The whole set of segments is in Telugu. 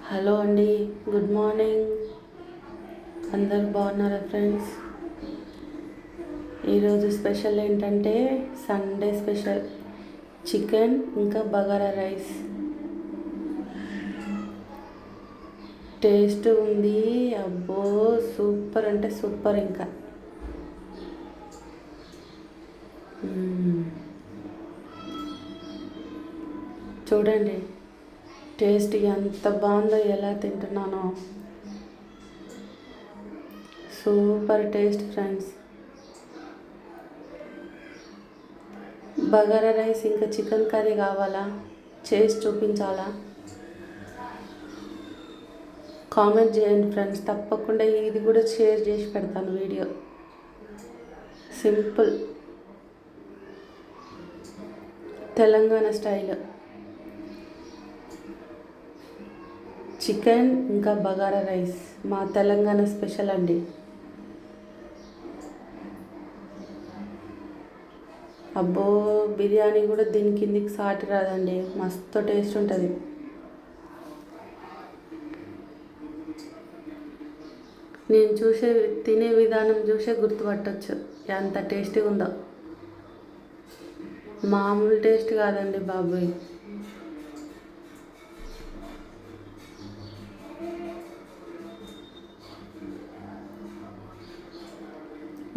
హలో అండి, గుడ్ మార్నింగ్. అందరు బాగున్నారా ఫ్రెండ్స్? ఈరోజు స్పెషల్ ఏంటంటే సండే స్పెషల్ చికెన్ ఇంకా బగారా రైస్. టేస్ట్ ఉంది, అబ్బో సూపర్ అంటే సూపర్. ఇంకా చూడండి టేస్ట్ ఎంత బాగుందో, ఎలా తింటున్నానో. Super taste friends. Bagara rice ఇంకా చికెన్ కర్రీ కావాలా? చేసి చూపించాలా? కామెంట్ చేయండి ఫ్రెండ్స్. తప్పకుండా ఇది కూడా షేర్ చేసి పెడతాను video. Simple Telangana style chicken ఇంకా బగారా రైస్ మా తెలంగాణ స్పెషల్ అండి. అబ్బో, బిర్యానీ కూడా దీని కిందికి సాటి రాదండి, మస్తు టేస్ట్ ఉంటుంది. నేను తినే విధానం చూసే గుర్తుపట్టవచ్చు ఎంత టేస్టీగా ఉందో. మామూలు టేస్ట్ కాదండి బాబోయ్.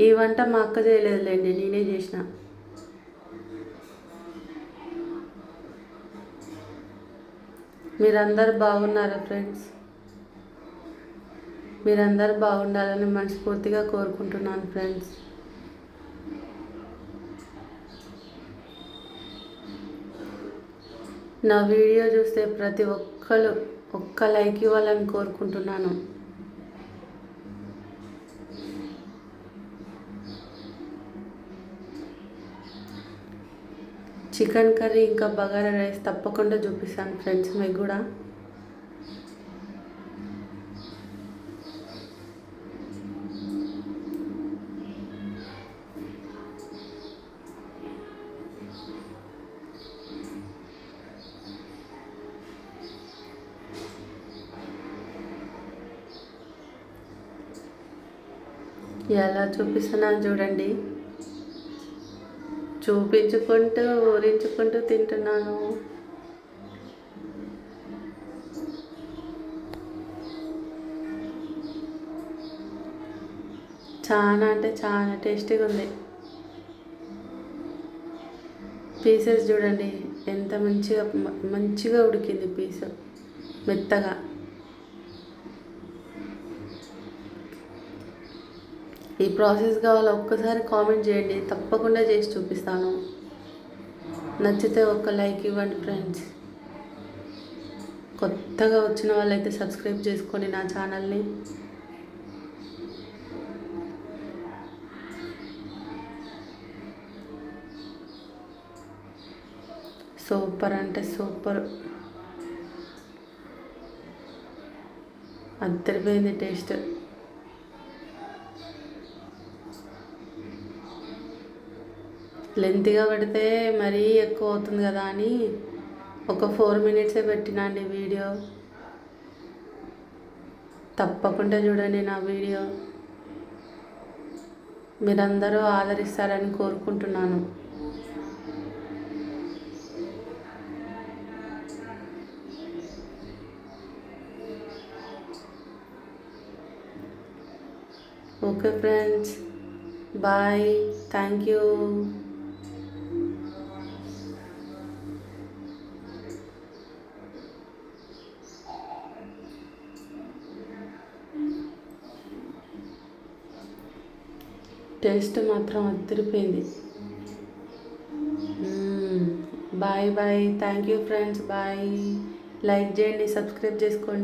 ఈ వంట మా అక్క చేయలేదులేండి, నేనే చేసిన. మీరందరూ బాగున్నారా ఫ్రెండ్స్? మీరందరూ బాగుండాలని మనస్ఫూర్తిగా కోరుకుంటున్నాను ఫ్రెండ్స్. నా వీడియో చూస్తే ప్రతి ఒక్కరు ఒక్క లైక్ ఇవ్వాలని కోరుకుంటున్నాను. చికెన్ కర్రీ ఇంకా బగారా రైస్ తప్పకుండా చూపిస్తాను ఫ్రెండ్స్ మీకు కూడా. ఎలా చూపిస్తున్నాను చూడండి. చూపించుకుంటూ ఊరించుకుంటూ తింటున్నాను. చాలా అంటే చాలా టేస్టీగా ఉంది. పీసెస్ చూడండి ఎంత మంచిగా ఉడికింది పీస్, మెత్తగా. ఈ ప్రాసెస్ కావాలో ఒక్కసారి కామెంట్ చేయండి, తప్పకుండా చేసి చూపిస్తాను. నచ్చితే ఒక్క లైక్ ఇవ్వండి ఫ్రెండ్స్. కొత్తగా వచ్చిన వాళ్ళైతే సబ్స్క్రైబ్ చేసుకోండి నా ఛానల్ని. సూపర్ అంటే సూపర్, అద్దరిపోయింది టేస్ట్. లెంత్గా పెడితే మరీ ఎక్కువ అవుతుంది కదా అని ఒక 4 minutes పెట్టినండి వీడియో. తప్పకుండా చూడండి నా వీడియో. మీరందరూ ఆదరిస్తారని కోరుకుంటున్నాను. Okay friends, bye, thank you. Taste మాత్రం అదిరిపోయింది. Bye bye, thank you friends, bye. Like చేయండి, సబ్స్క్రైబ్ చేసుకోండి.